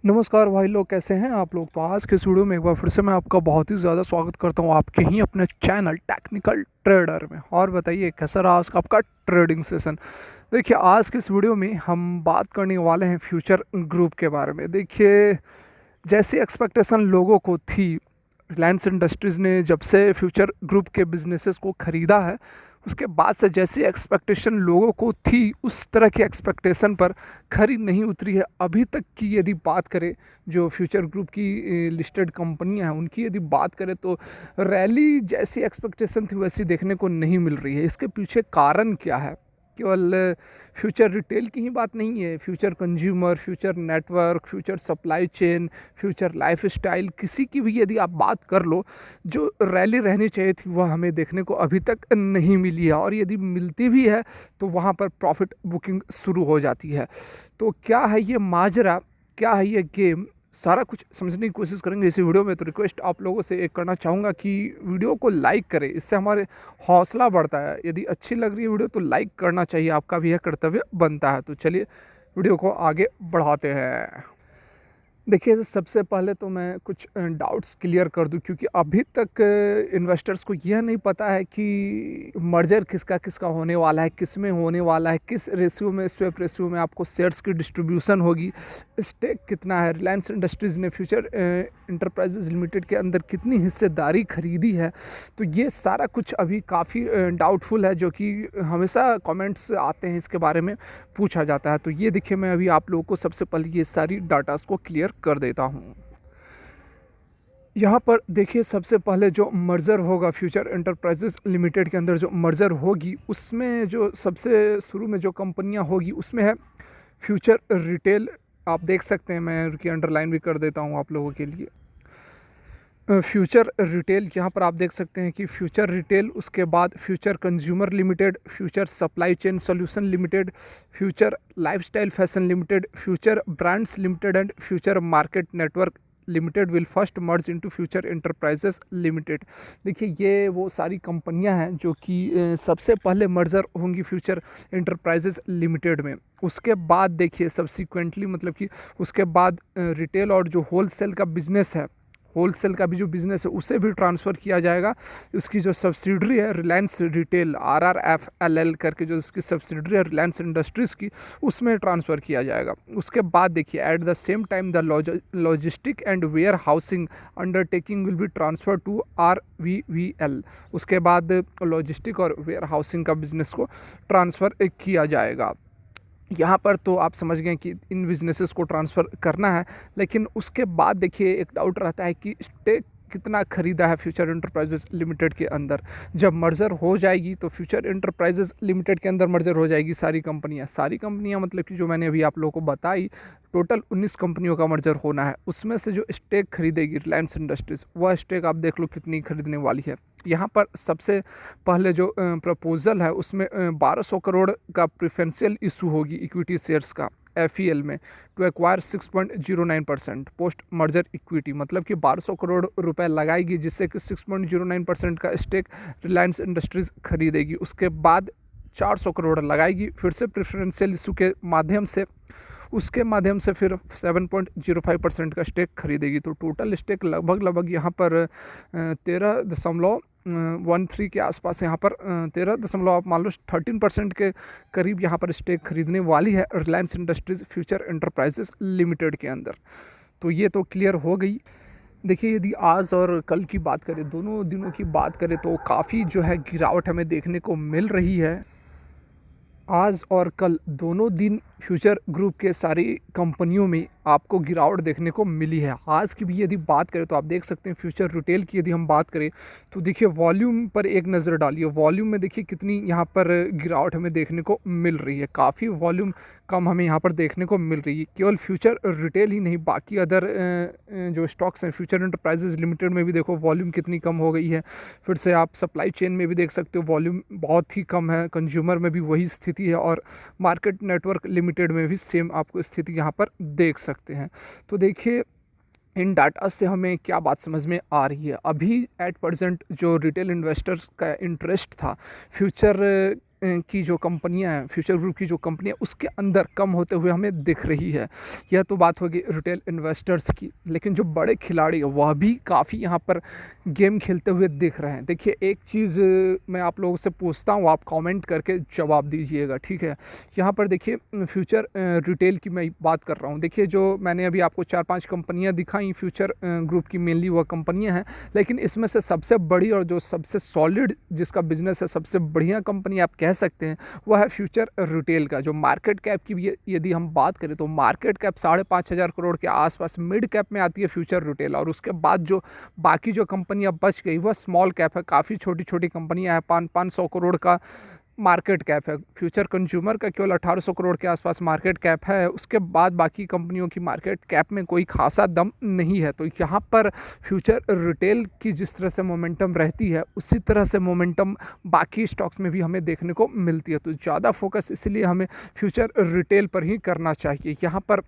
नमस्कार भाई लोग, कैसे हैं आप लोग। तो आज के इस वीडियो में एक बार फिर से मैं आपका बहुत ही ज़्यादा स्वागत करता हूं आपके ही अपने चैनल टेक्निकल ट्रेडर में। और बताइए कैसा रहा आज का आपका ट्रेडिंग सेशन। देखिए आज के इस वीडियो में हम बात करने वाले हैं फ्यूचर ग्रुप के बारे में। देखिए जैसी एक्सपेक्टेशन लोगों को थी, रिलायंस इंडस्ट्रीज़ ने जब से फ्यूचर ग्रुप के बिजनेसेस को ख़रीदा है उसके बाद से जैसी एक्सपेक्टेशन लोगों को थी उस तरह की एक्सपेक्टेशन पर खरी नहीं उतरी है अभी तक की। यदि बात करें जो फ्यूचर ग्रुप की लिस्टेड कंपनियां हैं उनकी यदि बात करें तो रैली जैसी एक्सपेक्टेशन थी वैसी देखने को नहीं मिल रही है। इसके पीछे कारण क्या है? केवल फ्यूचर रिटेल की ही बात नहीं है, future consumer, future network, future supply chain, future lifestyle, किसी की भी यदि आप बात कर लो, जो रैली रहनी चाहिए थी वह हमें देखने को अभी तक नहीं मिली है। और यदि मिलती भी है तो वहाँ पर प्रॉफिट बुकिंग शुरू हो जाती है। तो क्या है ये माजरा, क्या है ये गेम, सारा कुछ समझने की कोशिश करेंगे इसी वीडियो में। तो रिक्वेस्ट आप लोगों से एक करना चाहूँगा कि वीडियो को लाइक करें, इससे हमारे हौसला बढ़ता है। यदि अच्छी लग रही है वीडियो तो लाइक करना चाहिए, आपका भी यह कर्तव्य बनता है। तो चलिए वीडियो को आगे बढ़ाते हैं। देखिए सबसे पहले तो मैं कुछ डाउट्स क्लियर कर दूं, क्योंकि अभी तक इन्वेस्टर्स को यह नहीं पता है कि मर्जर किसका किसका होने वाला है, किस में होने वाला है, किस रेशियो में, स्वैप रेशियो में आपको शेयर्स की डिस्ट्रीब्यूशन होगी, स्टेक कितना है, रिलायंस इंडस्ट्रीज़ ने फ्यूचर इंटरप्राइजेज लिमिटेड के अंदर कितनी हिस्सेदारी खरीदी है। तो ये सारा कुछ अभी काफ़ी डाउटफुल है, जो कि हमेशा कमेंट्स आते हैं इसके बारे में पूछा जाता है। तो ये देखिए मैं अभी आप लोगों को सबसे पहले ये सारी डाटास को क्लियर कर देता हूँ। यहाँ पर देखिए सबसे पहले जो मर्जर होगा फ्यूचर एंटरप्राइजेस लिमिटेड के अंदर, जो मर्जर होगी उसमें जो सबसे शुरू में जो कंपनियाँ होगी उसमें है फ्यूचर रिटेल। आप देख सकते हैं, मैं उनकी अंडरलाइन भी कर देता हूँ आप लोगों के लिए। फ्यूचर रिटेल यहाँ पर आप देख सकते हैं कि फ्यूचर रिटेल, उसके बाद future consumer limited, future supply chain solution limited, future lifestyle fashion limited, future brands limited and future market network limited will first merge into future enterprises limited. देखिए ये वो सारी कंपनियां हैं जो कि सबसे पहले मर्जर होंगी फ्यूचर एंटरप्राइजेस लिमिटेड में। उसके बाद देखिए सब्सिक्वेंटली, मतलब कि उसके बाद रिटेल और जो होलसेल का बिजनेस है, होलसेल का भी जो बिज़नेस है उसे भी ट्रांसफ़र किया जाएगा। उसकी जो सब्सिडरी है रिलायंस रिटेल RRFLL करके, जो उसकी सब्सिडरी है रिलायंस इंडस्ट्रीज़ की, उसमें ट्रांसफ़र किया जाएगा। उसके बाद देखिए at the same time the logistic and warehousing undertaking will be transfer to RVVL। उसके बाद लॉजिस्टिक और वेयर हाउसिंग का बिज़नेस को ट्रांसफ़र किया जाएगा। यहाँ पर तो आप समझ गए कि इन बिजनेसेस को ट्रांसफ़र करना है। लेकिन उसके बाद देखिए एक डाउट रहता है कि स्टेक कितना खरीदा है फ्यूचर एंटरप्राइजेस लिमिटेड के अंदर। जब मर्जर हो जाएगी तो फ्यूचर एंटरप्राइजेस लिमिटेड के अंदर मर्जर हो जाएगी सारी कंपनियाँ मतलब कि जो मैंने अभी आप लोगों को बताई, टोटल 19 कंपनियों का मर्जर होना है। उसमें से जो स्टेक खरीदेगी रिलायंस इंडस्ट्रीज़, वह स्टेक आप देख लो कितनी खरीदने वाली है। यहाँ पर सबसे पहले जो प्रपोजल है उसमें 1200 करोड़ का प्रेफरेंशियल इशू होगी इक्विटी शेयर्स का FEL में, to acquire 6.09% post merger equity. मतलब कि 1200 करोड़ रुपए लगाएगी जिससे कि 6.09% का स्टेक रिलायंस इंडस्ट्रीज़ खरीदेगी। उसके बाद 400 करोड़ लगाएगी फिर से प्रेफरेंशियल इशू के माध्यम से, उसके माध्यम से फिर 7.05% का स्टेक खरीदेगी। तो टोटल स्टेक लगभग यहाँ पर 13.13 के आसपास, यहाँ पर 13 आप मान लो 13% के करीब यहाँ पर स्टेक खरीदने वाली है Reliance industries future enterprises limited के अंदर। तो ये तो क्लियर हो गई। देखिए यदि आज और कल की बात करें, दोनों दिनों की बात करें, तो काफ़ी जो है गिरावट हमें देखने को मिल रही है। आज और कल दोनों दिन फ्यूचर ग्रुप के सारी कंपनियों में आपको गिरावट देखने को मिली है। आज की भी यदि बात करें तो आप देख सकते हैं फ्यूचर रिटेल की यदि हम बात करें तो देखिए वॉल्यूम पर एक नज़र डालिए। वॉल्यूम में देखिए कितनी यहाँ पर गिरावट हमें देखने को मिल रही है, काफ़ी वॉल्यूम कम हमें यहाँ पर देखने को मिल रही है। केवल फ्यूचर रिटेल ही नहीं, बाकी अदर जो स्टॉक्स हैं फ्यूचर एंटरप्राइजेज लिमिटेड में भी देखो वॉल्यूम कितनी कम हो गई है। फिर से आप सप्लाई चेन में भी देख सकते हो वॉल्यूम बहुत ही कम है, कंज्यूमर में भी वही स्थिति है और मार्केट नेटवर्क लिमिटेड में भी सेम आपको स्थिति यहाँ पर देख सकते हैं। तो देखिए इन डाटा से हमें क्या बात समझ में आ रही है। अभी एट प्रेजेंट जो रिटेल इन्वेस्टर्स का इंटरेस्ट था फ्यूचर की जो कंपनियां हैं, फ्यूचर ग्रुप की जो कंपनियां, उसके अंदर कम होते हुए हमें दिख रही है। यह तो बात होगी रिटेल इन्वेस्टर्स की, लेकिन जो बड़े खिलाड़ी हैं वह भी काफ़ी यहाँ पर गेम खेलते हुए दिख रहे हैं। देखिए, एक चीज़ मैं आप लोगों से पूछता हूँ, आप कमेंट करके जवाब दीजिएगा, ठीक है। यहाँ पर देखिए, फ्यूचर रिटेल की मैं बात कर रहा हूँ। देखिए, जो मैंने अभी आपको 4-5 कंपनियाँ दिखाई फ्यूचर ग्रुप की, मेनली वह कंपनियाँ हैं, लेकिन इसमें से सबसे बड़ी और जो सबसे सॉलिड जिसका बिजनेस है, सबसे बढ़िया कंपनी आप कह सकते हैं, वह है फ्यूचर रिटेल का। जो मार्केट कैप की भी यदि हम बात करें तो मार्केट कैप 5,500 करोड़ के आसपास मिड कैप में आती है फ्यूचर रिटेल, और उसके बाद जो बाकी जो कंपनियां बच गई वह स्मॉल कैप है, काफ़ी छोटी छोटी कंपनियां हैं। 500 करोड़ का मार्केट कैप है। फ्यूचर कंज्यूमर का केवल 1800 करोड़ के आसपास मार्केट कैप है। उसके बाद बाकी कंपनियों की मार्केट कैप में कोई खासा दम नहीं है। तो यहाँ पर फ्यूचर रिटेल की जिस तरह से मोमेंटम रहती है, उसी तरह से मोमेंटम बाकी स्टॉक्स में भी हमें देखने को मिलती है। तो ज़्यादा फोकस इसलिए हमें फ्यूचर रिटेल पर ही करना चाहिए। यहाँ पर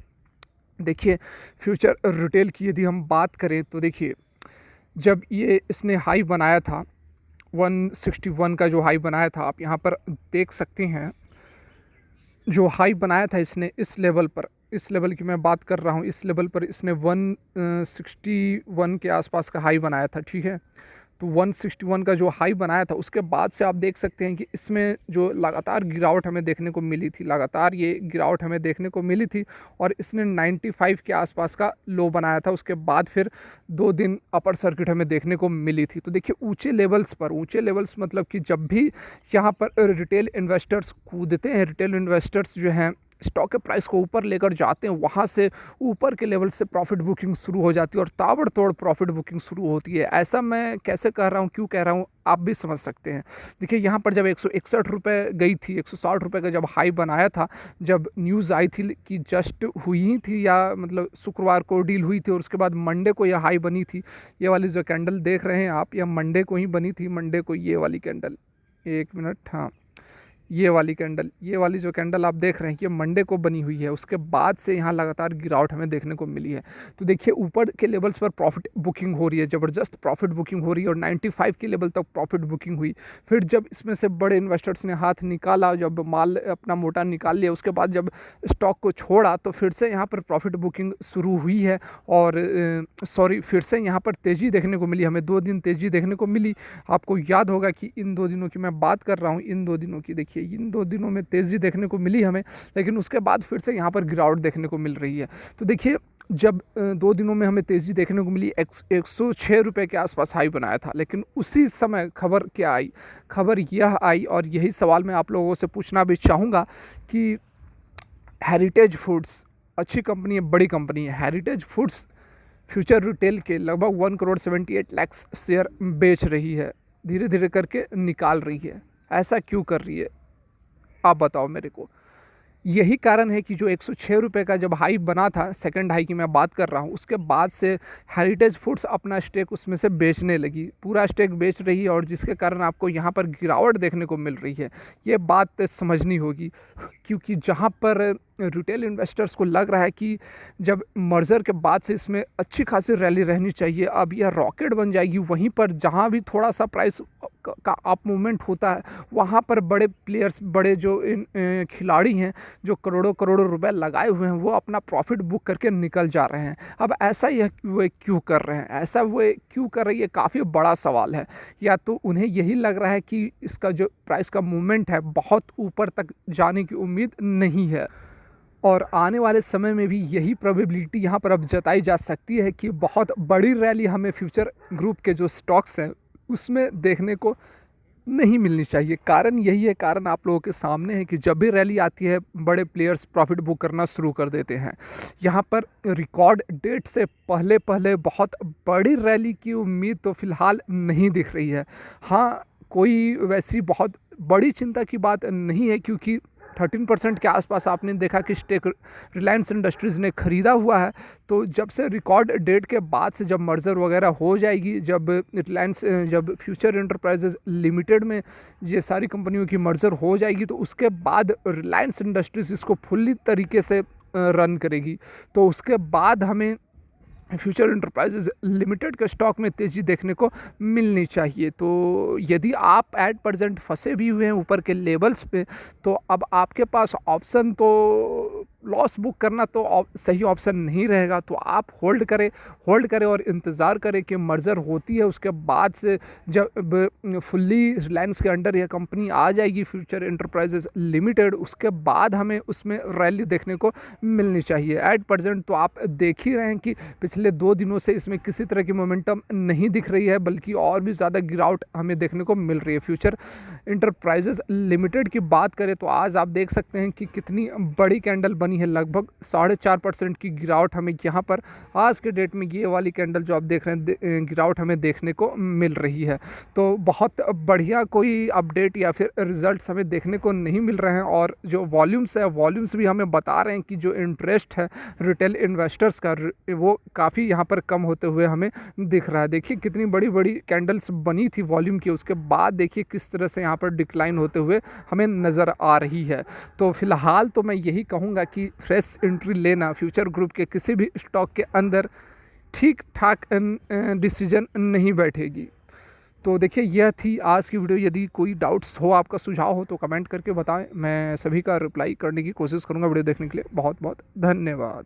देखिए, फ्यूचर रिटेल की यदि हम बात करें तो देखिए, जब ये इसने हाई बनाया था 161 का, जो हाई बनाया था, आप यहाँ पर देख सकते हैं, जो हाई बनाया था इसने इस लेवल पर, इस लेवल की मैं बात कर रहा हूँ, इस लेवल पर इसने 161 के आसपास का हाई बनाया था, ठीक है। तो 161 का जो हाई बनाया था, उसके बाद से आप देख सकते हैं कि इसमें जो लगातार गिरावट हमें देखने को मिली थी, लगातार ये गिरावट हमें देखने को मिली थी, और इसने 95 के आसपास का लो बनाया था। उसके बाद फिर 2 दिन अपर सर्किट हमें देखने को मिली थी। तो देखिए, ऊंचे लेवल्स मतलब कि जब भी यहाँ पर रिटेल इन्वेस्टर्स कूदते हैं, रिटेल इन्वेस्टर्स जो हैं स्टॉक के प्राइस को ऊपर लेकर जाते हैं, वहाँ से ऊपर के लेवल से प्रॉफिट बुकिंग शुरू हो जाती है और ताबड़तोड़ प्रॉफिट बुकिंग शुरू होती है। ऐसा मैं कैसे कह रहा हूँ, क्यों कह रहा हूँ, आप भी समझ सकते हैं। देखिए, यहाँ पर जब 161 रुपये गई थी, 160 रुपये का जब हाई बनाया था, जब न्यूज़ आई थी कि जस्ट हुई ही थी, या मतलब शुक्रवार को डील हुई थी, और उसके बाद मंडे को यह हाई बनी थी। ये वाली जो कैंडल देख रहे हैं आप, यह मंडे को ही बनी थी। मंडे को ये वाली कैंडल, 1 मिनट, हाँ, ये वाली जो कैंडल आप देख रहे हैं, ये मंडे को बनी हुई है। उसके बाद से यहाँ लगातार गिरावट हमें देखने को मिली है। तो देखिए, ऊपर के लेवल्स पर प्रॉफिट बुकिंग हो रही है, ज़बरदस्त प्रॉफिट बुकिंग हो रही है, और 95 के लेवल तक प्रॉफिट बुकिंग हुई। फिर जब इसमें से बड़े इन्वेस्टर्स ने हाथ निकाला, जब माल अपना मोटा निकाल लिया, उसके बाद जब स्टॉक को छोड़ा, तो फिर से यहाँ पर प्रॉफिट बुकिंग शुरू हुई है, और फिर से यहाँ पर तेज़ी देखने को मिली हमें। 2 दिन तेज़ी देखने को मिली। आपको याद होगा कि इन 2 दिनों की मैं बात कर रहा हूँ, इन 2 दिनों की, देखिए इन 2 दिनों में तेज़ी देखने को मिली हमें, लेकिन उसके बाद फिर से यहाँ पर गिरावट देखने को मिल रही है। तो देखिए, जब 2 दिनों में हमें तेज़ी देखने को मिली, 106 रुपये के आसपास हाई बनाया था, लेकिन उसी समय खबर क्या आई, खबर यह आई, और यही सवाल मैं आप लोगों से पूछना भी चाहूँगा कि हेरिटेज फूड्स अच्छी कंपनी है, बड़ी कंपनी है। हेरिटेज फूड्स फ्यूचर रिटेल के लगभग 1,78,00,000 शेयर बेच रही है, धीरे धीरे करके निकाल रही है। ऐसा क्यों कर रही है, आप बताओ मेरे को। यही कारण है कि जो 106 रुपये का जब हाई बना था, सेकंड हाई की मैं बात कर रहा हूँ, उसके बाद से हेरिटेज फूड्स अपना स्टेक उसमें से बेचने लगी, पूरा स्टेक बेच रही है, और जिसके कारण आपको यहाँ पर गिरावट देखने को मिल रही है। ये बात समझनी होगी, क्योंकि जहाँ पर रिटेल इन्वेस्टर्स को लग रहा है कि जब मर्जर के बाद से इसमें अच्छी खासी रैली रहनी चाहिए, अब यह रॉकेट बन जाएगी, वहीं पर जहाँ भी थोड़ा सा प्राइस का अप मूवमेंट होता है, वहाँ पर बड़े प्लेयर्स, बड़े जो खिलाड़ी हैं, जो करोड़ों करोड़ों रुपए लगाए हुए हैं, वो अपना प्रॉफिट बुक करके निकल जा रहे हैं। अब ऐसा ही वो क्यों कर रहे हैं, ऐसा वो क्यों कर रही है, काफ़ी बड़ा सवाल है। या तो उन्हें यही लग रहा है कि इसका जो प्राइस का मूवमेंट है, बहुत ऊपर तक जाने की उम्मीद नहीं है, और आने वाले समय में भी यही प्रोबेबिलिटी यहाँ पर अब जताई जा सकती है कि बहुत बड़ी रैली हमें फ्यूचर ग्रुप के जो स्टॉक्स हैं उसमें देखने को नहीं मिलनी चाहिए। कारण यही है, कारण आप लोगों के सामने है कि जब भी रैली आती है, बड़े प्लेयर्स प्रॉफिट बुक करना शुरू कर देते हैं। यहाँ पर रिकॉर्ड डेट से पहले पहले बहुत बड़ी रैली की उम्मीद तो फ़िलहाल नहीं दिख रही है। हाँ, कोई वैसी बहुत बड़ी चिंता की बात नहीं है, क्योंकि 13% के आसपास आपने देखा कि स्टेक रिलायंस इंडस्ट्रीज़ ने ख़रीदा हुआ है। तो जब से रिकॉर्ड डेट के बाद से जब मर्जर वगैरह हो जाएगी, जब फ्यूचर एंटरप्राइजेज लिमिटेड में ये सारी कंपनियों की मर्जर हो जाएगी, तो उसके बाद रिलायंस इंडस्ट्रीज़ इसको फुल्ली तरीके से रन करेगी। तो उसके बाद हमें फ्यूचर एंटरप्राइजेज लिमिटेड के स्टॉक में तेज़ी देखने को मिलनी चाहिए। तो यदि आप एट प्रेजेंट फंसे भी हुए हैं ऊपर के लेवल्स पे, तो अब आपके पास ऑप्शन तो लॉस बुक करना तो सही ऑप्शन नहीं रहेगा। तो आप होल्ड करें और इंतज़ार करें कि मर्जर होती है, उसके बाद से जब फुल्ली रिलायंस के अंडर यह कंपनी आ जाएगी फ्यूचर एंटरप्राइजेज लिमिटेड, उसके बाद हमें उसमें रैली देखने को मिलनी चाहिए। एट प्रेजेंट तो आप देख ही रहे हैं कि पिछले 2 दिनों से इसमें किसी तरह की मोमेंटम नहीं दिख रही है, बल्कि और भी ज़्यादा गिरावट हमें देखने को मिल रही है। फ्यूचर इंटरप्राइजेज लिमिटेड की बात करें तो आज आप देख सकते हैं कि कितनी बड़ी कैंडल बनी है, लगभग 4.5% की गिरावट हमें यहाँ पर आज के डेट में ये वाली कैंडल जो आप देख रहे हैं गिरावट हमें देखने को मिल रही है। तो बहुत बढ़िया कोई अपडेट या फिर रिजल्ट्स हमें देखने को नहीं मिल रहे हैं, और जो वॉल्यूम्स भी हमें बता रहे हैं कि जो इंटरेस्ट है रिटेल इन्वेस्टर्स का वो काफ़ी यहाँ पर कम होते हुए हमें दिख रहा है। देखिए कितनी बड़ी बड़ी कैंडल्स बनी थी वॉल्यूम की, उसके बाद देखिए किस तरह से यहाँ पर डिक्लाइन होते हुए हमें नज़र आ रही है। तो फिलहाल तो मैं यही कहूँगा कि फ्रेश एंट्री लेना फ्यूचर ग्रुप के किसी भी स्टॉक के अंदर ठीक ठाक डिसीजन नहीं बैठेगी। तो देखिए यह थी आज की वीडियो। यदि कोई डाउट्स हो, आपका सुझाव हो, तो कमेंट करके बताएं, मैं सभी का रिप्लाई करने की कोशिश करूंगा। वीडियो देखने के लिए बहुत बहुत धन्यवाद।